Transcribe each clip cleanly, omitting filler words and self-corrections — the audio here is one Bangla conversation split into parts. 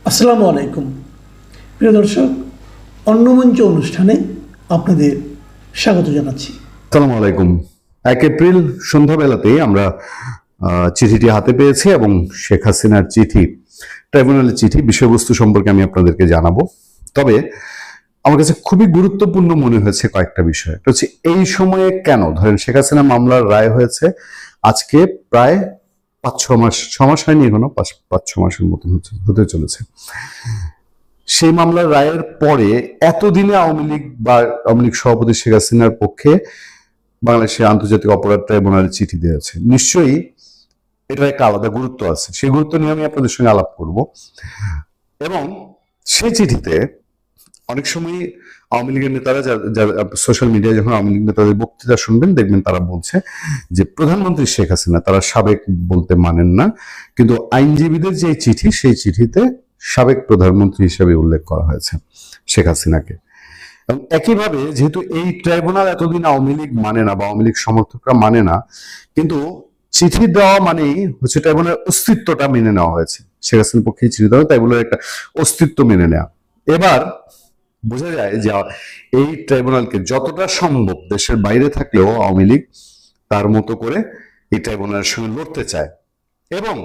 আসসালামু আলাইকুম প্রিয় দর্শক, অন্নমঞ্চ অনুষ্ঠানে আপনাদের স্বাগত জানাচ্ছি। আসসালামু আলাইকুম। 1 এপ্রিল সন্ধ্যাবেলাতেই আমরা চিঠিটি হাতে পেয়েছি এবং শেখ হাসিনার চিঠি, ট্রাইব্যুনালের চিঠি, বিষয়বস্তু সম্পর্কে আমি আপনাদেরকে জানাবো। তবে আমার কাছে খুবই গুরুত্বপূর্ণ মনে হয়েছে কয়েকটা বিষয়। এটা হচ্ছে এই সময়ে কেন ধরেন শেখ হাসিনা মামলার রায় হয়েছে আজকে প্রায় 5-6 মাস, 6 মাস হয়নি এখনো, 5-6 মাসের মতন হতে চলেছে। সেই মামলার রায়ের পরে এতদিনে আওয়ামী লীগ বা আওয়ামী লীগ সভাপতি শেখ হাসিনার পক্ষে বাংলাদেশের আন্তর্জাতিক অপরাধ ট্রাইব্যুনালে চিঠি দিয়েছে। নিশ্চয়ই এটার একটা আলাদা গুরুত্ব আছে, সেই গুরুত্ব নিয়ে আমি আপনাদের সঙ্গে আলাপ করব। এবং সেই চিঠিতে অনেক সময় আওয়ামী লীগের নেতারা সোশ্যাল মিডিয়ায় যখন আওয়ামী লীগ নেতাদের বক্তৃতা শুনবেন দেখবেন তারা বলছে যে প্রধানমন্ত্রী শেখ হাসিনা, তারা সাবেক বলতে মানেন না, কিন্তু আইনজীবীদের যে চিঠি সেই চিঠিতে সাবেক প্রধানমন্ত্রী হিসেবে উল্লেখ করা হয়েছে শেখ হাসিনাকে। এবং একইভাবে যেহেতু এই ট্রাইব্যুনাল এতদিন আওয়ামী লীগ মানে না বা আওয়ামী লীগ সমর্থকরা মানে না, কিন্তু চিঠি দেওয়া মানেই হচ্ছে ট্রাইব্যুনালের অস্তিত্বটা মেনে নেওয়া হয়েছে। শেখ হাসিনার পক্ষে চিঠি দেওয়া, তাই বলে একটা অস্তিত্ব মেনে নেওয়া। এবার বোঝা যায় যে এই ট্রাইব্যুনালকে যতটা সম্ভব দেশের বাইরে থাকলেও আওয়ামী লীগ তার মতো করে এই ট্রাইব্যুনালের সঙ্গে লড়তে চায়। এবং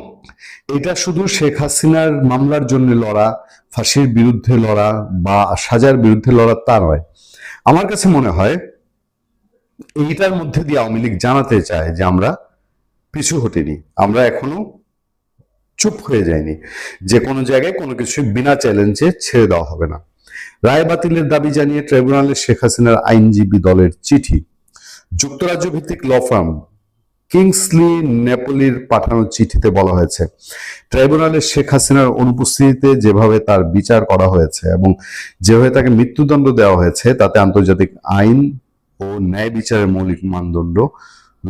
এটা শুধু শেখ হাসিনার মামলার জন্য লড়া, ফাঁসির বিরুদ্ধে লড়া বা সাজার বিরুদ্ধে লড়া তা নয়। আমার কাছে মনে হয় এইটার মধ্যে দিয়ে আওয়ামী লীগ জানাতে চায় যে আমরা পিছু হটিনি, আমরা এখনো চুপ হয়ে যায়নি, যে কোনো জায়গায় কোনো কিছু বিনা চ্যালেঞ্জে ছেড়ে দেওয়া হবে না। রায় বাতিলের দাবি জানিয়ে ট্রাইব্যুনালে শেখ হাসিনার আইনজীবী দলের চিঠি। যুক্তরাজ্য ভিত্তিক ল ফার্ম কিংসলি নেপোলির পাঠানো চিঠিতে বলা হয়েছে, ট্রাইব্যুনালে শেখ হাসিনার অনুপস্থিতিতে যেভাবে তার বিচার করা হয়েছে এবং যেভাবে তাকে মৃত্যুদণ্ড দেওয়া হয়েছে তাতে আন্তর্জাতিক আইন ও ন্যায় বিচারের মৌলিক মানদণ্ড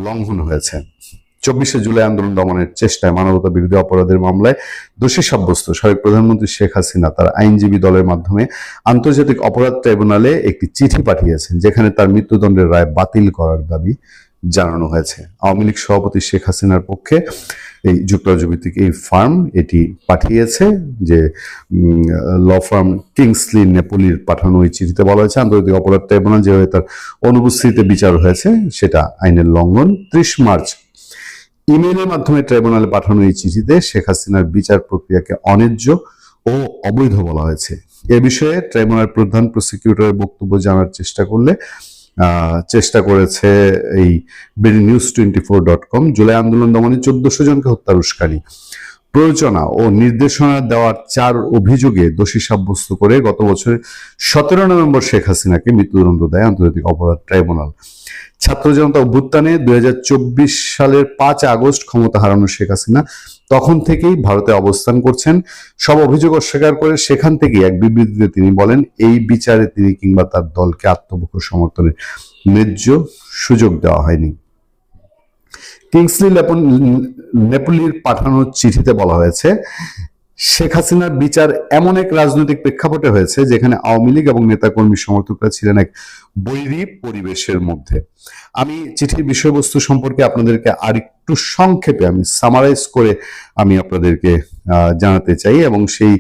লঙ্ঘন হয়েছে। 24শে জুলাই আন্দোলন দমনের চেষ্টায় মানবতা বিরোধী অপরাধের মামলায় দোষী সাব্যস্ত সাবেক প্রধানমন্ত্রী শেখ হাসিনা তার আইনজীবী দলের মাধ্যমে আন্তর্জাতিক অপরাধ ট্রাইব্যুনালে একটি চিঠি পাঠিয়েছেন, যেখানে তার মৃত্যুদণ্ডের রায় বাতিল করার দাবি জানানো হয়েছে। আওয়ামী লীগ সভাপতি শেখ হাসিনার পক্ষে এই যুক্তরাজ্য ভিত্তিক এই ফার্ম এটি পাঠিয়েছে, যে ল ফার্ম কিংসলি নেপোলির পাঠানো এই চিঠিতে বলা হয়েছে আন্তর্জাতিক অপরাধ ট্রাইব্যুনাল যেভাবে তার অনুপস্থিতিতে বিচার হয়েছে সেটা আইনের লঙ্ঘন। 30 মার্চ ইমেইলের মাধ্যমে ট্রাইব্যুনালে পাঠানো এই চিঠিতে শেখ হাসিনার বিচার প্রক্রিয়াকে অন্যায্য ও অবৈধ বলা হয়েছে। এ বিষয়ে ট্রাইব্যুনাল প্রধান প্রসিকিউটরের বক্তব্য জানার চেষ্টা করেছে এই BDNews24.com। জুলাই আন্দোলন দমনে 1400 জনকে হত্যার উস্কানি, প্ররোচনা ও নির্দেশনা দেওয়ার 4 অভিযোগে দোষী সাব্যস্ত করে গত বছরের 17 নভেম্বর শেখ হাসিনাকে মৃত্যুদণ্ড দেয় আন্তর্জাতিক অপরাধ ট্রাইব্যুনাল। ছাত্র জনতা অভ্যুত্থানে 2024 সালের 5 আগস্ট ক্ষমতা হারানো শেখ হাসিনা তখন থেকেই ভারতে অবস্থান করছেন। সব অভিযোগ অস্বীকার করে সেখান থেকেই এক বিবৃতিতে তিনি বলেন, এই বিচারে তিনি কিংবা তার দলকে আত্মপক্ষ সমর্থনের ন্যায্য সুযোগ দেওয়া হয়নি। কিংসলি নেপোলির পাঠানো চিঠিতে বলা হয়েছে, শেখ হাসিনার বিচার এমন এক রাজনৈতিক প্রেক্ষাপটে হয়েছে যেখানে আওয়ামী লীগ এবং নেতাকর্মী সমর্থকরা ছিলেন এক বৈরী পরিবেশের মধ্যে। আমি চিঠির বিষয়বস্তু সম্পর্কে আপনাদেরকে আরেকটু সংক্ষেপে আমি সামারাইজ করে আমি আপনাদেরকে জানাতে চাই, এবং সেই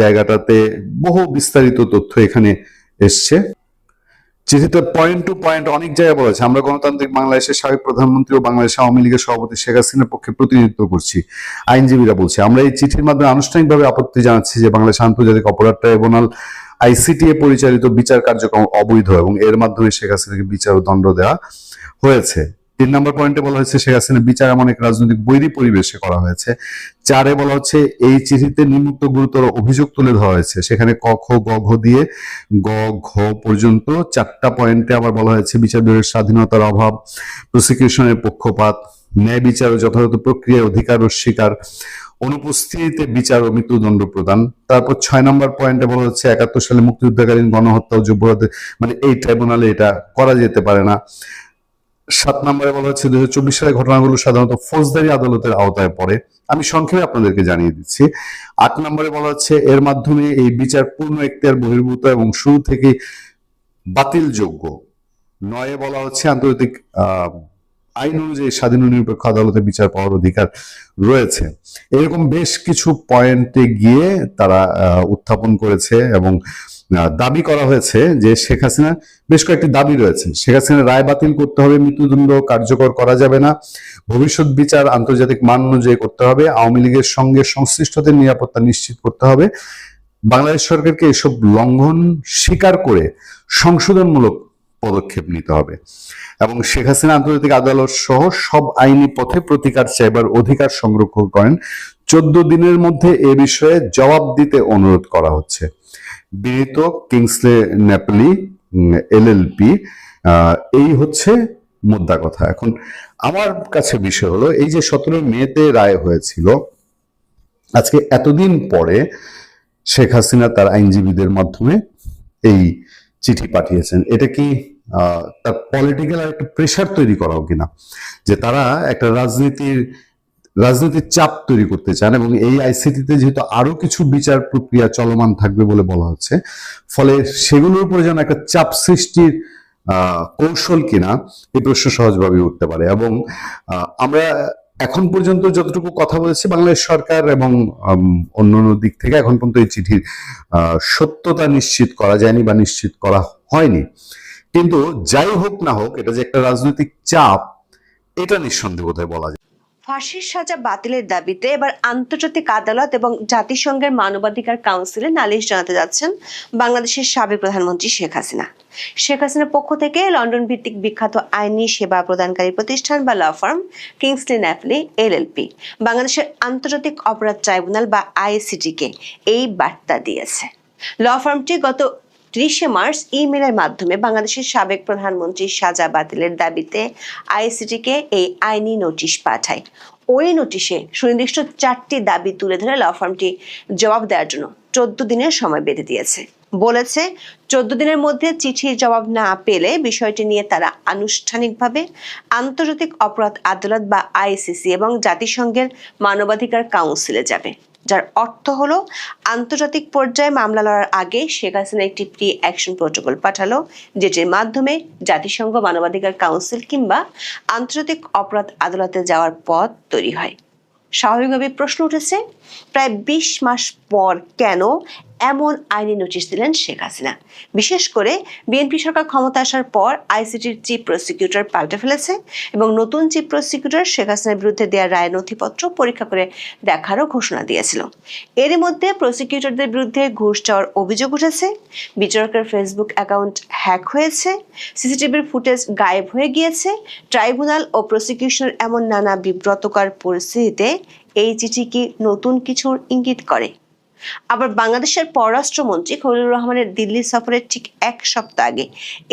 জায়গাটাতে বহু বিস্তারিত তথ্য এখানে এসছে। চিঠিতে পয়েন্ট টু পয়েন্ট অনেক জায়গায় বলা হয়েছে, আমরা গণতান্ত্রিক বাংলাদেশের সাবেক প্রধানমন্ত্রী ও বাংলাদেশ আওয়ামী লীগের সভাপতি শেখ হাসিনার পক্ষে প্রতিনিধিত্ব করছি। আইনজীবীরা বলছে, আমরা এই চিঠির মাধ্যমে আনুষ্ঠানিকভাবে আপত্তি জানাচ্ছি যে বাংলাদেশ আন্তর্জাতিক অপরাধ ট্রাইব্যুনাল ICTA পরিচালিত বিচার কার্যক্রম অবৈধ এবং এর মাধ্যমে শেখ হাসিনাকে বিচার ও দণ্ড দেওয়া হয়েছে। 3 নম্বর পয়েন্টে বলা হয়েছে শেখ হাসিনার বিচার এমন এক রাজনৈতিক বৈরী পরিবেশে করা হয়েছে। 4-এ বলা হচ্ছে এই চিঠিতে নিম্নোক্ত গুরুতর অভিযোগ তুলে ধরা হয়েছে, সেখানে ক খ গ ঘ দিয়ে গ ঘ পর্যন্ত 4টা পয়েন্টে আবার বলা হয়েছে বিচার বিভাগের স্বাধীনতার অভাব, প্রসিকিউশনের পক্ষপাত, ন্যায় বিচার ও যথাযথ প্রক্রিয়ায় অধিকার অস্বীকার, অনুপস্থিতিতে বিচার ও মৃত্যুদণ্ড প্রদান। তারপর 6 নম্বর পয়েন্টে বলা হচ্ছে 71 সালে মুক্তিযুদ্ধকালীন গণহত্যা ও যুদ্ধাপরাধে মানে এই ট্রাইব্যুনালে এটা করা যেতে পারে না। 7 নম্বরে বলা হচ্ছে 2024 সালের ঘটনাগুলো সাধারণত ফৌজদারি আদালতের আওতায় পড়ে। আমি সংক্ষেপে আপনাদেরকে জানিয়ে দিচ্ছি। 8 নম্বরে বলা হচ্ছে এর মাধ্যমে এই বিচার পূর্ণ এখতিয়ার বহির্ভূত এবং শুরু থেকে বাতিলযোগ্য। 9-এ বলা হচ্ছে আন্তর্জাতিক আইন অনুযায়ী স্বাধীন ও নিরপেক্ষ আদালতে বিচার পাওয়ার অধিকার রয়েছে। এরকম বেশ কিছু পয়েন্টে গিয়ে তারা উত্থাপন করেছে এবং দাবি করা হয়েছে যে শেখ হাসিনা, বেশ কয়েকটি দাবি রয়েছে। শেখ হাসিনার রায় বাতিল করতে হবে, মৃত্যুদণ্ড কার্যকর করা যাবে না, ভবিষ্যৎ বিচার আন্তর্জাতিক মান অনুযায়ী করতে হবে, আওয়ামী লীগের সঙ্গে সংশ্লিষ্টদের নিরাপত্তা নিশ্চিত করতে হবে, বাংলাদেশ সরকারকে এসব লঙ্ঘন স্বীকার করে সংশোধনমূলক পদক্ষেপ নিতে হবে এবং শেখ হাসিনা আন্তর্জাতিক আদালত সহ সব আইনি পথে প্রতিকার চাইবার অধিকার সংরক্ষণ করেন। 14 দিনের মধ্যে এ বিষয়ে জবাব দিতে অনুরোধ করা হচ্ছে। বিনীত কিংসলে ন্যাপলি এলএলপি। এই হচ্ছে মুদ্রা কথা। এখন আমার কাছে বিষয় হলো, এই যে 17 মেতে রায় হয়েছিল, আজকে এতদিন পরে শেখ হাসিনা তার আইনজীবীদের মাধ্যমে এই চিঠি পাঠিয়েছেন। এটা কি তার পলিটিক্যাল একটা প্রেশার তৈরি করাও কিনা, যে তারা একটা রাজনীতির চাপ তৈরি করতে চান এবং এই আইসিটিতে যেহেতু আরো কিছু বিচার প্রক্রিয়া চলমান থাকবে বলে বলা হচ্ছে, ফলে সেগুলোর উপরে যেন একটা চাপ সৃষ্টির কৌশল কিনা, এই প্রশ্ন সহজভাবে উঠতে পারে। এবং আমরা এখন পর্যন্ত যতটুকু কথা বলেছি, বাংলাদেশ সরকার এবং অন্যান্য দিক থেকে এখন পর্যন্ত এই চিঠির সত্যতা নিশ্চিত করা যায়নি বা নিশ্চিত করা হয়নি। কিন্তু যাই হোক না হোক, এটা যে একটা রাজনৈতিক চাপ, এটা নিঃসন্দেহে বোধহয় বলা যায়। ফাঁসির সাজা বাতিলের দাবিতে এবার আন্তর্জাতিক আদালত এবং জাতিসংঘের মানবাধিকার কাউন্সিলে নালিশ জানাতে যাচ্ছেন বাংলাদেশের সাবেক প্রধানমন্ত্রী শেখ হাসিনা। শেখ হাসিনার পক্ষ থেকে লন্ডন ভিত্তিক বিখ্যাত আইনি সেবা প্রদানকারী প্রতিষ্ঠান বা ল ফার্ম কিংসলে ন্যাপলি এলএলপি বাংলাদেশের আন্তর্জাতিক অপরাধ ট্রাইব্যুনাল বা আইসিটিকে এই বার্তা দিয়েছে। ল ফার্মটি গত 30 মার্চ ইমেলের মাধ্যমে বাংলাদেশের সাবেক প্রধানমন্ত্রীর সাজা বাতিলের দাবিতে আইসিটিকে এই আইনি নোটিশ পাঠায়। ওই নোটিশে সুনির্দিষ্ট 4টি দাবি তুলে ধরে ল ফার্মটি জবাব দেওয়ার জন্য 14 দিনের সময় বেঁধে দিয়েছে। বলেছে 14 দিনের মধ্যে চিঠির জবাব না পেলে বিষয়টি নিয়ে তারা আনুষ্ঠানিকভাবে আন্তর্জাতিক অপরাধ আদালত বা আইসিসি এবং জাতিসংঘের মানবাধিকার কাউন্সিলে যাবে, যার অর্থ হলো আন্তর্জাতিক পর্যায়ে মামলা লড়ার আগে শেখ হাসিনা একটি প্রি অ্যাকশন প্রোটোকল পাঠালো, যেটির মাধ্যমে জাতিসংঘ মানবাধিকার কাউন্সিল কিংবা আন্তর্জাতিক অপরাধ আদালতে যাওয়ার পথ তৈরি হয়। স্বাভাবিকভাবে প্রশ্ন উঠেছে, প্রায় 20 মাস পর কেন এমন আইনি নোটিশ দিলেন শেখ হাসিনা? বিশেষ করে বিএনপি সরকার ক্ষমতা আসার পর আইসিটির চিফ প্রসিকিউটর পাল্টে ফেলেছে এবং নতুন চিফ প্রসিকিউটর শেখ হাসিনার বিরুদ্ধে দেওয়া রায়ের নথিপত্র পরীক্ষা করে দেখারও ঘোষণা দিয়েছিল। এর মধ্যে প্রসিকিউটরদের বিরুদ্ধে ঘুষ চাওয়ার অভিযোগ উঠেছে, বিচারকের ফেসবুক অ্যাকাউন্ট হ্যাক হয়েছে, সিসিটিভির ফুটেজ গায়েব হয়ে গিয়েছে। ট্রাইব্যুনাল ও প্রসিকিউশনের এমন নানা বিব্রতকর পরিস্থিতিতে এই চিঠি কি নতুন কিছুর ইঙ্গিত করে? আবার বাংলাদেশের পররাষ্ট্রমন্ত্রী খলিলুর রহমানের দিল্লি সফরের ঠিক 1 সপ্তাহ আগে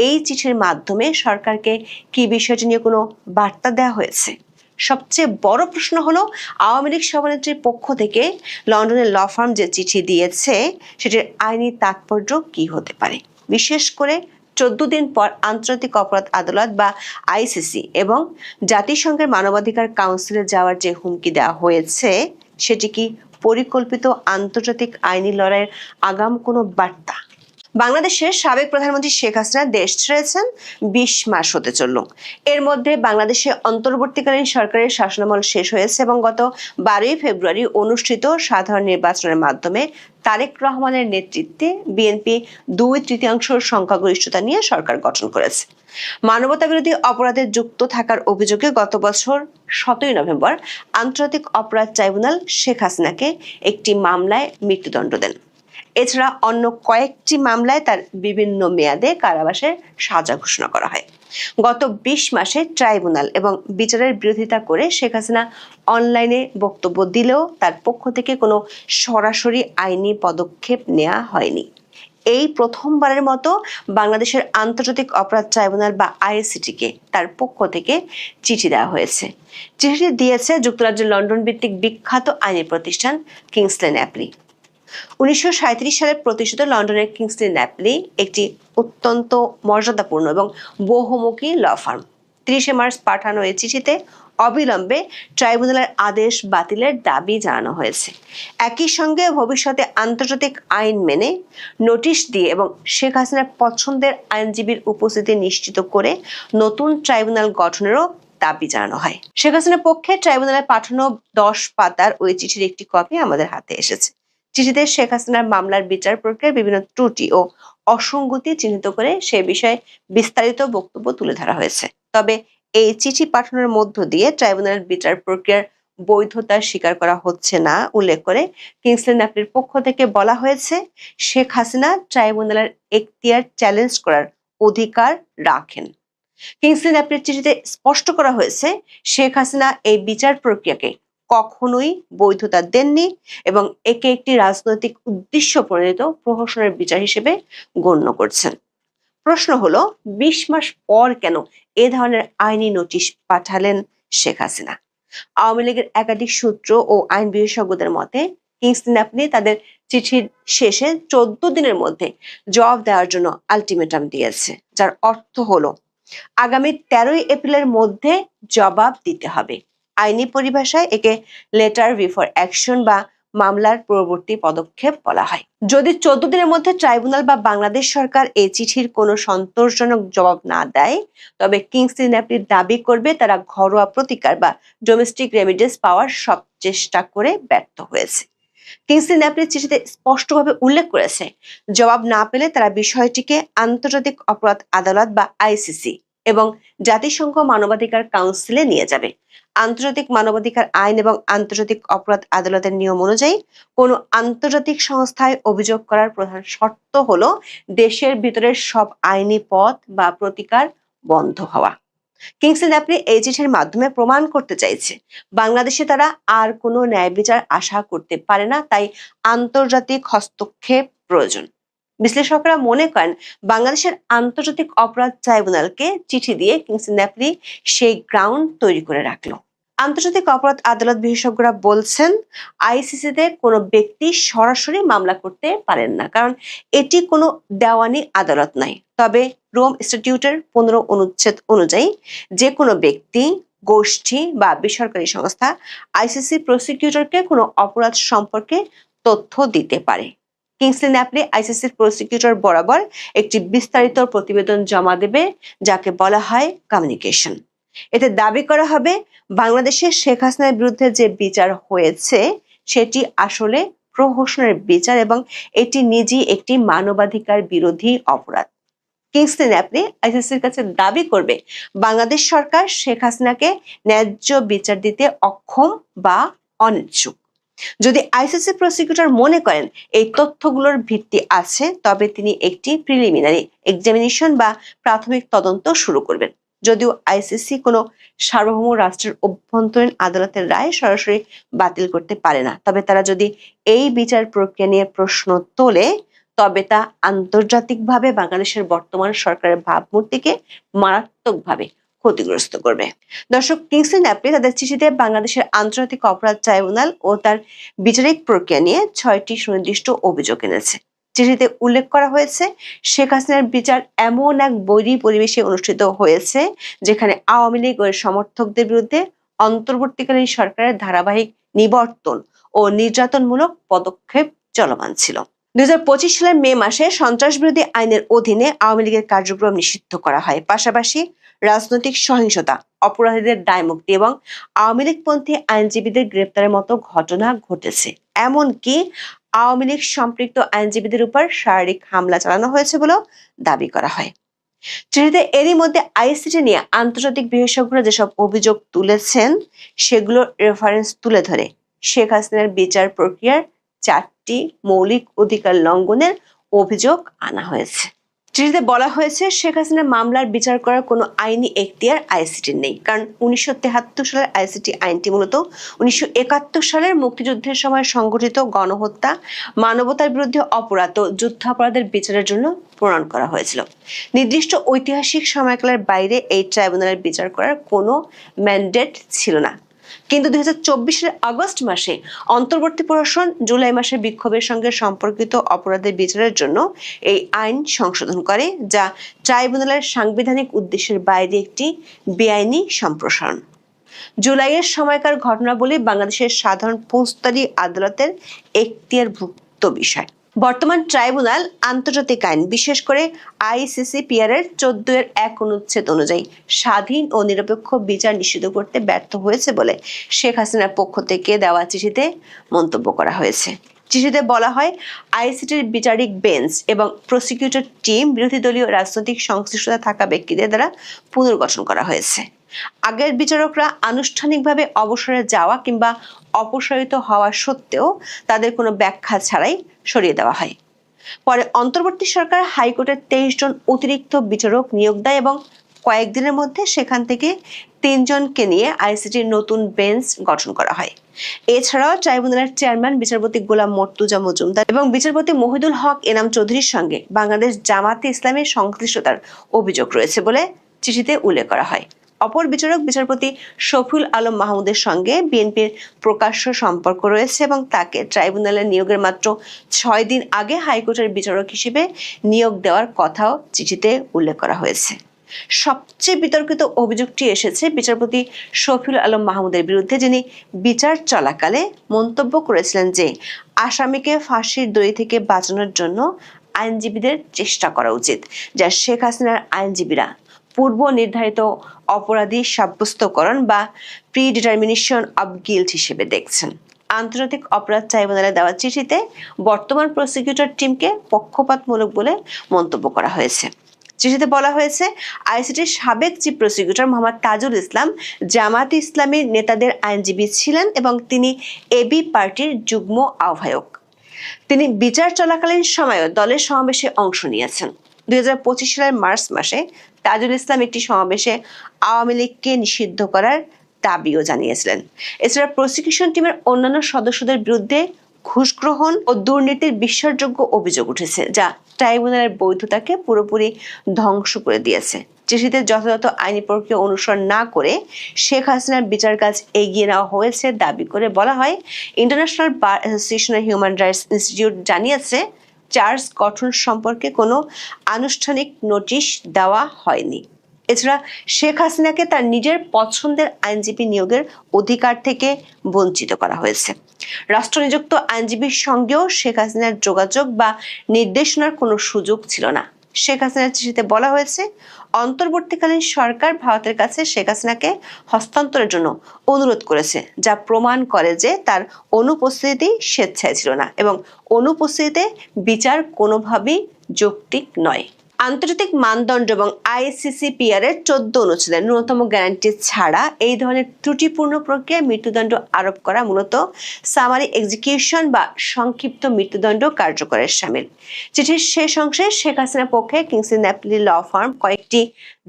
এই চিঠির মাধ্যমে সরকারকে কি বিষয়টি নিয়ে কোনো বার্তা দেওয়া হয়েছে? সবচেয়ে বড় প্রশ্ন হলো, আওয়ামী লীগ সভানেত্রীর পক্ষ থেকে লন্ডনের ল ফার্ম যে চিঠি দিয়েছে সেটির আইনি তাৎপর্য কি হতে পারে? বিশেষ করে 14 দিন পর আন্তর্জাতিক অপরাধ আদালত বা আইসিসি এবং জাতিসংঘের মানবাধিকার কাউন্সিলে যাওয়ার যে হুমকি দেওয়া হয়েছে, সেটি কি পরিকল্পিত আন্তর্জাতিক আইনি লড়াইয়ের আগাম কোনো বার্তা? বাংলাদেশের সাবেক প্রধানমন্ত্রী শেখ হাসিনা দেশ ছেড়েছেন 20 মাস হতে চলল। এর মধ্যে বাংলাদেশে অন্তর্বর্তীকালীন সরকারের শাসনামল শেষ হয়েছে এবং গত 12 ফেব্রুয়ারি অনুষ্ঠিত সাধারণ নির্বাচনের মাধ্যমে তারেক রহমানের নেতৃত্বে বিএনপি 2/3 সংখ্যাগরিষ্ঠতা নিয়ে সরকার গঠন করেছে। মানবতাবিরোধী অপরাধে যুক্ত থাকার অভিযোগে গত বছর 17 নভেম্বর আন্তর্জাতিক অপরাধ ট্রাইব্যুনাল শেখ হাসিনাকে একটি মামলায় মৃত্যুদণ্ড দেন। এছাড়া অন্য কয়েকটি মামলায় তার বিভিন্ন মেয়াদে কারাবাসের সাজা ঘোষণা করা হয়। গত 20 মাসে ট্রাইব্যুনাল এবং বিচারের বিরোধিতা করে শেখ হাসিনা অনলাইনে বক্তব্য দিলেও তার পক্ষ থেকে কোনো সরাসরি আইনি পদক্ষেপ নেওয়া হয়নি। এই প্রথমবারের মতো বাংলাদেশের আন্তর্জাতিক অপরাধ ট্রাইব্যুনাল বা আইসিটিকে তার পক্ষ থেকে চিঠি দেওয়া হয়েছে। চিঠিটি দিয়েছে যুক্তরাজ্যের লন্ডন ভিত্তিক বিখ্যাত আইনি প্রতিষ্ঠান কিংসলে ন্যাপলি। 1937 সালে প্রতিষ্ঠিত লন্ডনের কিংসলে ন্যাপলি একটি অত্যন্ত মর্যাদাপূর্ণ এবং বহুমুখী ল ফার্ম। 30 মার্চ পাঠানো এই চিঠিতে অবিলম্বে ট্রাইব্যুনালের আদেশ বাতিলের দাবি জানানো হয়েছে। একই সঙ্গে ভবিষ্যতে আন্তর্জাতিক আইন মেনে নোটিশ দিয়ে এবং শেখ হাসিনার পছন্দের আইনজীবীর উপস্থিতি নিশ্চিত করে নতুন ট্রাইব্যুনাল গঠনেরও দাবি জানানো হয়। শেখ হাসিনার পক্ষে ট্রাইব্যুনালে পাঠানো 10 পাতার ওই চিঠির একটি কপি আমাদের হাতে এসেছে। চিঠিতে শেখ হাসিনার মামলার বিচার প্রক্রিয়ার বিভিন্ন ত্রুটি ও অসঙ্গতি চিহ্নিত করে সে বিষয়ে বিস্তারিত বক্তব্য তুলে ধরা হয়েছে। তবে এই চিঠি পাঠানোর মধ্য দিয়ে ট্রাইব্যুনালের বিচার প্রক্রিয়ার বৈধতা স্বীকার করা হচ্ছে না উল্লেখ করে কিংসলি ন্যাপলির পক্ষ থেকে বলা হয়েছে, শেখ হাসিনা ট্রাইব্যুনালের এখতিয়ার চ্যালেঞ্জ করার অধিকার রাখেন। কিংসলি ন্যাপলির চিঠিতে স্পষ্ট করা হয়েছে, শেখ হাসিনা এই বিচার প্রক্রিয়াকে কখনোই বৈধতা দেননি এবং একে একটি রাজনৈতিক উদ্দেশ্য প্রণীত প্রহসনের বিচার হিসেবে গণ্য করছেন। প্রশ্ন হলো, 20 মাস পর কেন এ ধরনের আইনি নোটিশ পাঠালেন শেখ হাসিনা? আওয়ামী লীগের একাধিক সূত্র ও আইন বিশেষজ্ঞদের মতে কিংসলি ন্যাপলি তাদের চিঠির শেষে 14 দিনের মধ্যে জবাব দেওয়ার জন্য আলটিমেটাম দিয়েছে, যার অর্থ হলো আগামী 13 এপ্রিলের মধ্যে জবাব দিতে হবে। আইনি পরিভাষায় একে লেটার বিফোর অ্যাকশন বা মামলার পরবর্তী পদক্ষেপ বলা হয়। যদি 14 দিনের মধ্যে ট্রাইব্যুনাল বা বাংলাদেশ সরকার এই চিঠির কোনো সন্তোষজনক জবাব না দেয়, তবে কিংসলি ন্যাপলি দাবি করবে তারা ঘরোয়া প্রতিকার বা ডোমেস্টিক রেমিডিস পাওয়ার সব চেষ্টা করে ব্যর্থ হয়েছে। কিংসলি ন্যাপলি চিঠিতে স্পষ্টভাবে উল্লেখ করেছে, জবাব না পেলে তারা বিষয়টিকে আন্তর্জাতিক অপরাধ আদালত বা আইসিসি এবং জাতিসংঘ মানবাধিকার কাউন্সিলে নিয়ে যাবে। আন্তর্জাতিক মানবাধিকার আইন এবং আন্তর্জাতিক অপরাধ আদালতের নিয়ম অনুযায়ী কোনো আন্তর্জাতিক সংস্থায় অভিযোগ করার প্রধান শর্ত হলো দেশের ভিতরের সব আইনি পথ বা প্রতিকার বন্ধ হওয়া। কিংসলি ন্যাপলি এই চিঠির মাধ্যমে প্রমাণ করতে চাইছে বাংলাদেশে তারা আর কোনো ন্যায় বিচার আশা করতে পারে না, তাই আন্তর্জাতিক হস্তক্ষেপ প্রয়োজন। বিশ্লেষকরা মনে করেন বাংলাদেশের আন্তর্জাতিক অপরাধ ট্রাইব্যুনালকে চিঠি দিয়ে কিংসলি ন্যাপলি সেই গ্রাউন্ড তৈরি করে রাখলো। আন্তর্জাতিক অপরাধ আদালত বিশেষজ্ঞরা বলছেন, আইসিসিতে কোনো ব্যক্তি সরাসরি মামলা করতে পারেন না, কারণ এটি কোনো দেওয়ানি আদালত নয়। তবে রোম স্ট্যাটিউটের 15 অনুচ্ছেদ অনুযায়ী যে কোনো ব্যক্তি, গোষ্ঠী বা বেসরকারি সংস্থা আইসিসি প্রসিকিউটরকে কোনো অপরাধ সম্পর্কে তথ্য দিতে পারে। কিংসলি ন্যাপলি আইসিসির প্রসিকিউটর বরাবর একটি বিস্তারিত প্রতিবেদন জমা দেবে, যাকে বলা হয় কমিউনিকেশন। এতে দাবি করা হবে বাংলাদেশের শেখ হাসিনার বিরুদ্ধে যে বিচার হয়েছে সেটি আসলে প্রহসনের বিচার এবং এটি নিজেই একটি মানবাধিকার বিরোধী অপরাধ। কিংসলি ন্যাপলি আইসিসির কাছে দাবি করবে বাংলাদেশ সরকার শেখ হাসিনাকে ন্যায্য বিচার দিতে অক্ষম বা অনিচ্ছুক। যদি আইসিসি প্রসিকিউটর মনে করেন এই তথ্যগুলোর ভিত্তি আছে, তবে তিনি একটি প্রিলিমিনারি এক্সামিনেশন বা প্রাথমিক তদন্ত শুরু করবেন। যদিও আইসিসি কোনো সার্বভৌম রাষ্ট্রের অভ্যন্তরীণ আদালতের রায় সরাসরি বাতিল করতে পারে না, তবে তারা যদি এই বিচার প্রক্রিয়া নিয়ে প্রশ্ন তোলে, তবে তা আন্তর্জাতিকভাবে বাংলাদেশের বর্তমান সরকারের ভাবমূর্তিকে মারাত্মকভাবে ক্ষতিগ্রস্ত করবে। দর্শক, কিংসলি ন্যাপলি তাদের চিঠিতে বাংলাদেশের আন্তর্জাতিক অপরাধ ট্রাইব্যুনাল ও তার বিচারিক প্রক্রিয়া নিয়ে 6টি সুনির্দিষ্ট অভিযোগ এনেছে। চিঠিতে উল্লেখ করা হয়েছে, শেখ হাসিনার বিচার এমন এক বৈরী পরিবেশে অনুষ্ঠিত হয়েছে যেখানে আওয়ামী লীগ ও সমর্থকদের বিরুদ্ধে অন্তর্বর্তীকালীন সরকারের ধারাবাহিক নিবর্তন ও নির্যাতনমূলক পদক্ষেপ চলমান ছিল। 2025 সালের মে মাসে সন্ত্রাস বিরোধী আইনের অধীনে আওয়ামী লীগের কার্যক্রম নিষিদ্ধ করা হয়। পাশাপাশি রাজনৈতিক সহিংসতা, অপরাধীদের দায়মুক্তি এবং আওয়ামী লীগপন্থী আইনজীবীদের গ্রেপ্তারের মতো ঘটনা ঘটেছে। এমনকি আওয়ামী লীগ সম্পৃক্ত আইনজীবীদের উপর শারীরিক হামলা চালানো হয়েছে বলেও দাবি করা হয়। চিঠিতে এরই মধ্যে আইসিটি নিয়ে আন্তর্জাতিক বিশেষজ্ঞরা যেসব অভিযোগ তুলেছেন সেগুলোর রেফারেন্স তুলে ধরে শেখ হাসিনার বিচার প্রক্রিয়ার 4টি মৌলিক অধিকার লঙ্ঘনের অভিযোগ আনা হয়েছে। চিঠিতে বলা হয়েছে, শেখ হাসিনা মামলার বিচার করার কোনো আইনি এখতিয়ার আইসিটির নেই, কারণ 1973 সালের আইসিটি আইনটি মূলত 1971 সালের মুক্তিযুদ্ধের সময় সংঘটিত গণহত্যা, মানবতার বিরুদ্ধে অপরাধ ও যুদ্ধাপরাধের বিচারের জন্য প্রণয়ন করা হয়েছিল। নির্দিষ্ট ঐতিহাসিক সময়কালের বাইরে এই ট্রাইব্যুনালের বিচার করার কোনো ম্যান্ডেট ছিল না। কিন্তু 2024 সালের আগস্ট মাসে অন্তর্বর্তী প্রশাসন জুলাই মাসে বিক্ষোভের সঙ্গে সম্পর্কিত অপরাধের বিচারের জন্য এই আইন সংশোধন করে, যা ট্রাইব্যুনালের সাংবিধানিক উদ্দেশ্যের বাইরে একটি বেআইনি সম্প্রসারণ। জুলাইয়ের সময়কার ঘটনাবলী বাংলাদেশের সাধারণ ফৌজদারি আদালতের এখতিয়ারভুক্ত বিষয়। বর্তমান ট্রাইব্যুনাল আন্তর্জাতিক আইন বিশেষ করে ICCPR এর 14-1 অনুচ্ছেদ অনুযায়ী স্বাধীন ও নিরপেক্ষ বিচার নিশ্চিত করতে ব্যর্থ হয়েছে বলে শেখ হাসিনার পক্ষ থেকে দেওয়া চিঠিতে মন্তব্য করা হয়েছে। চিঠিতে বলা হয়, আইসিটির বিচারিক বেঞ্চ এবং প্রসিকিউটর টিম বিরোধী দলীয় রাজনৈতিক সংশ্লিষ্টতা থাকা ব্যক্তিদের দ্বারা পুনর্গঠন করা হয়েছে। আগের বিচারকরা আনুষ্ঠানিকভাবে অবসরে যাওয়া কিংবা অপসারিত হওয়া সত্ত্বেও তাদের কোনো ব্যাখ্যা ছাড়াই সরিয়ে দেওয়া হয়। পরে অন্তর্বর্তী সরকার হাইকোর্টের 23 জন অতিরিক্ত বিচারক নিয়োগ দেয় এবং কয়েকদিনের মধ্যে সেখান থেকে 3 জনকে নিয়ে আইসিটির নতুন বেঞ্চ গঠন করা হয়। এছাড়াও ট্রাইব্যুনালের চেয়ারম্যান বিচারপতি গোলাম মর্তুজা মজুমদার এবং বিচারপতি মহিদুল হক এনাম চৌধুরীর সঙ্গে বাংলাদেশ জামাতে ইসলামের সংশ্লিষ্টতার অভিযোগ রয়েছে বলে চিঠিতে উল্লেখ করা হয়। অপর বিচারক বিচারপতি শফিউল আলম মাহমুদের সঙ্গে বিএনপির প্রকাশ্য সম্পর্ক রয়েছে এবং তাকে ট্রাইব্যুনালে নিয়োগের মাত্র 6 দিন আগে হাইকোর্টের বিচারক হিসেবে নিয়োগ দেওয়ার কথাও চিঠিতে উল্লেখ করা হয়েছে। সবচেয়ে বিতর্কিত অভিযোগটি এসেছে বিচারপতি শফিউল আলম মাহমুদের বিরুদ্ধে, যিনি বিচার চলাকালে মন্তব্য করেছিলেন যে আসামিকে ফাঁসির দড়ি থেকে বাঁচানোর জন্য আইনজীবীদের চেষ্টা করা উচিত, যা শেখ হাসিনার আইনজীবীরা পূর্ব নির্ধারিত অপরাধী সাব্যস্তকরণ বা প্রিডিটারমিনেশন অব গিল্ট হিসেবে দেখছেন। আন্তর্জাতিক অপরাধ ট্রাইব্যুনালে দেওয়া চিঠিতে বর্তমান প্রসিকিউটর টিমকে পক্ষপাতমূলক বলে মন্তব্য করা হয়েছে। চিঠিতে বলা হয়েছে, আইসিটির সাবেক চিফ প্রসিকিউটর মোহাম্মদ তাজুল ইসলাম জামায়াতে ইসলামীর নেতাদের আইনজীবী ছিলেন এবং তিনি এবি পার্টির যুগ্ম আহ্বায়ক। তিনি বিচার চলাকালীন সময়ও দলের সমাবেশে অংশ নিয়েছেন। 2025 সালের মার্চ মাসে তাজুল ইসলাম একটি সমাবেশে আওয়ামী লীগকে নিষিদ্ধ করার দাবিও জানিয়েছিলেন। এছাড়া প্রসিকিউশন টিমের অন্যান্য সদস্যদের বিরুদ্ধে ঘুষ গ্রহণ ও দুর্নীতির বিশ্বাসযোগ্য অভিযোগ উঠেছে, যা ট্রাইব্যুনালের বৈধতাকে পুরোপুরি ধ্বংস করে দিয়েছে। চিঠিতে যথাযথ আইনি প্রক্রিয়া অনুসরণ না করে শেখ হাসিনার বিচার কাজ এগিয়ে নেওয়া হয়েছে দাবি করে বলা হয়, ইন্টারন্যাশনাল বার অ্যাসোসিয়েশনের হিউম্যান রাইটস ইনস্টিটিউট জানিয়েছে চার্জ গঠন সম্পর্কে কোনো আনুষ্ঠানিক নোটিশ দেওয়া হয়নি। এছাড়া শেখ হাসিনাকে তার নিজের পছন্দের আইনজীবী নিয়োগের অধিকার থেকে বঞ্চিত করা হয়েছে। রাষ্ট্রনিযুক্ত আইনজীবীর সঙ্গেও শেখ হাসিনার যোগাযোগ বা নির্দেশনার কোনো সুযোগ ছিল না। শেখ হাসিনার চিঠিতে বলা হয়েছে, অন্তর্বর্তীকালীন সরকার ভারতের কাছে শেখ হাসিনাকে হস্তান্তরের জন্য অনুরোধ করেছে, যা প্রমাণ করে যে তার অনুপস্থিতি স্বেচ্ছায় ছিল না এবং অনুপস্থিতিতে বিচার কোনোভাবেই যৌক্তিক নয়। আন্তর্জাতিক মানদণ্ড এবং ICCPR এর 14 অনুচ্ছেদের ন্যূনতম গ্যারান্টি ছাড়া এই ধরনের ত্রুটিপূর্ণ প্রক্রিয়ায় মৃত্যুদণ্ড আরোপ করা মূলত সামারি এক্সিকিউশন বা সংক্ষিপ্ত মৃত্যুদণ্ড কার্যকরের শামিল। চিঠির শেষ অংশে শেখ হাসিনার পক্ষে কিংসলি ন্যাপলি ল ফার্ম কয়েকটি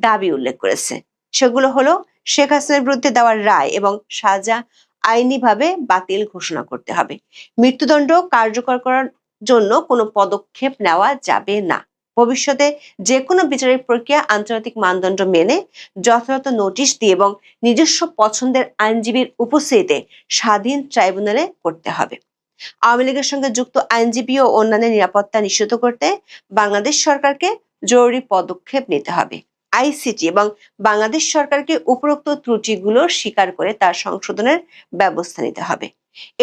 দাবি উল্লেখ করেছে। সেগুলো হলো, শেখ হাসিনার বিরুদ্ধে দেওয়ার রায় এবং সাজা আইনিভাবে বাতিল ঘোষণা করতে হবে। মৃত্যুদণ্ড কার্যকর করার জন্য কোনো পদক্ষেপ নেওয়া যাবে না। ভবিষ্যতে যে কোনো বিচারিক প্রক্রিয়া আন্তর্জাতিক মানদণ্ড মেনে যথাযথ নোটিশ দিয়ে এবং নিজস্ব পছন্দের আইনজীবীর উপস্থিতিতে স্বাধীন ট্রাইব্যুনালে করতে হবে। আওয়ামী লীগের সঙ্গে যুক্ত আইনজীবী ও অন্যান্য নিরাপত্তা নিশ্চিত করতে বাংলাদেশ সরকারকে জরুরি পদক্ষেপ নিতে হবে। আইসিটি এবং বাংলাদেশ সরকারকে উপরোক্ত ত্রুটিগুলো স্বীকার করে তার সংশোধনের ব্যবস্থা নিতে হবে।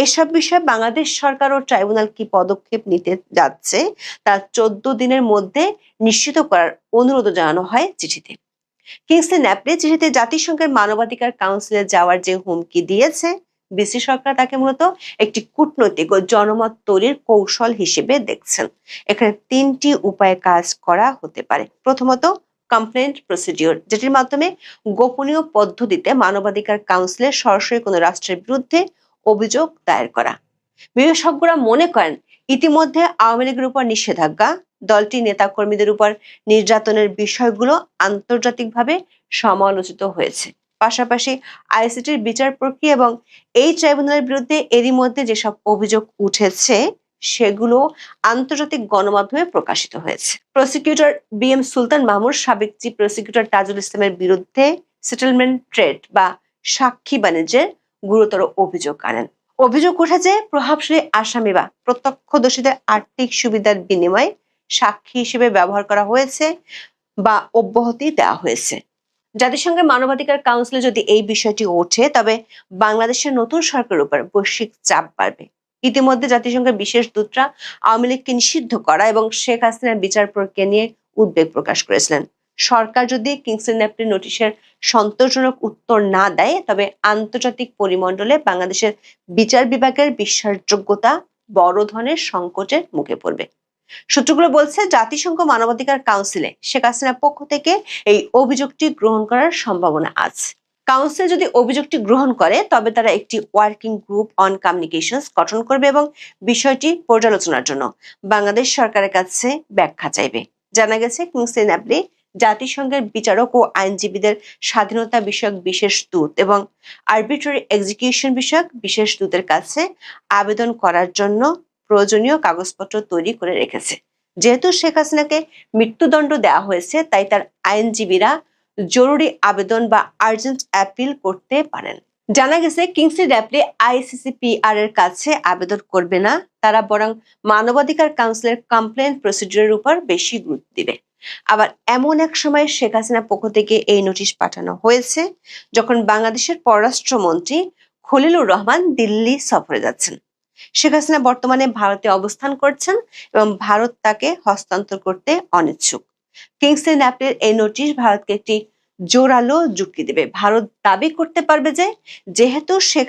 এসব বিষয়ে বাংলাদেশ সরকার ও ট্রাইব্যুনাল কি পদক্ষেপ নিতে যাচ্ছে তা 14 দিনের মধ্যে নিশ্চিত করার অনুরোধ জানানো হয় চিঠিতে। কিংসলি ন্যাপলি চিঠিতে জাতিসংঘের মানবাধিকার কাউন্সিলে যাওয়ার যে হুমকি দিয়েছে, বিসি সরকার তাকে মূলত একটি কূটনৈতিক ও জনমত তৈরির কৌশল হিসেবে দেখছেন। এখানে 3টি উপায়ে কাজ করা হতে পারে। প্রথমত, কমপ্লেন্ট প্রসিডিওর, যেটির মাধ্যমে গোপনীয় পদ্ধতিতে মানবাধিকার কাউন্সিলে সরাসরি কোনো রাষ্ট্রের বিরুদ্ধে অভিযোগ দায়ের করা। বিশেষজ্ঞরা মনে করেন, ইতিমধ্যে আওয়ামী লীগের উপর নিষেধাজ্ঞা, দলটি নেতাকর্মীদের উপর নির্যাতনের বিষয়গুলো আন্তর্জাতিকভাবে সমালোচিত হয়েছে। পাশাপাশি আইসিটির বিচার প্রক্রিয়া এবং এই ট্রাইব্যুনালের বিরুদ্ধে এরই মধ্যে যেসব অভিযোগ উঠেছে সেগুলো আন্তর্জাতিক গণমাধ্যমে প্রকাশিত হয়েছে। প্রসিকিউটর BM সুলতান মাহমুদ সাবেক চিফ প্রসিকিউটর তাজুল ইসলামের বিরুদ্ধে সেটেলমেন্ট ট্রেড বা সাক্ষী বাণিজ্যের গুরুতর অভিযোগ আনেন। অভিযোগ উঠেছে, প্রভাবশালী আসামি বা প্রত্যক্ষদর্শীদের আর্থিক সুবিধার বিনিময়ে সাক্ষী হিসেবে ব্যবহার করা হয়েছে বা অব্যাহতি দেওয়া হয়েছে। জাতিসংঘের মানবাধিকার কাউন্সিলে যদি এই বিষয়টি ওঠে, তবে বাংলাদেশের নতুন সরকারের উপর বৈশ্বিক চাপ বাড়বে। ইতিমধ্যে জাতিসংঘের বিশেষ দূতরা আওয়ামী লীগকে নিষিদ্ধ করা এবং শেখ হাসিনার বিচার প্রক্রিয়া নিয়ে উদ্বেগ প্রকাশ করেছিলেন। সরকার যদি কিংসলি ন্যাপলি নোটিশের সন্তোষজনক উত্তর না দেয়, তবে আন্তর্জাতিক পরিমণ্ডলে বাংলাদেশের বিচার বিভাগের বিশ্বাসযোগ্যতা বড় ধরনের সংকটের মুখে পড়বে। সূত্রগুলো বলছে, জাতিসংঘ মানবাধিকার কাউন্সিলে শেখ হাসিনার পক্ষ থেকে এই অভিযোগটি গ্রহণ করার সম্ভাবনা আছে। কাউন্সিল যদি অভিযোগটি গ্রহণ করে, তবে তারা একটি ওয়ার্কিং গ্রুপ অন কমিউনিকেশনস গঠন করবে এবং বিষয়টি পর্যালোচনার জন্য বাংলাদেশ সরকারের কাছে ব্যাখ্যা চাইবে। জানা গেছে, কিংসলি ন্যাপলি জাতিসংঘের বিচারক ও আইনজীবীদের স্বাধীনতা বিষয়ক বিশেষ দূত এবং আরবিট্রারি এক্সিকিউশন বিষয়ক বিশেষ দূতের কাছে আবেদন করার জন্য প্রয়োজনীয় কাগজপত্র তৈরি করে রেখেছে। যেহেতু শেখ হাসিনাকে মৃত্যুদণ্ড দেওয়া হয়েছে, তাই তার আইনজীবীরা জরুরি আবেদন বা আর্জেন্ট অ্যাপিল করতে পারেন। জানা গেছে, কিংসলি ন্যাপলি ICCPR এর কাছে আবেদন করবে না, তারা বরং মানবাধিকার কাউন্সিলের কমপ্লেন প্রসিডিউরের উপর বেশি গুরুত্ব দিবে। আবার এমন এক সময় শেখ হাসিনার পক্ষ থেকে এই নোটিশ পাঠানো হয়েছে যখন বাংলাদেশের পররাষ্ট্রমন্ত্রী খলিলুর রহমান দিল্লি সফরে যাচ্ছেন। শেখ হাসিনা বর্তমানে ভারতে অবস্থান করছেন এবং ভারত তাকে হস্তান্তর করতে অনিচ্ছুক। কিংসলি ন্যাপলির এই নোটিশ ভারতকে একটি জোরালো যুক্তি দেবে। ভারত দাবি করতে পারবে যে যেহেতু শেখ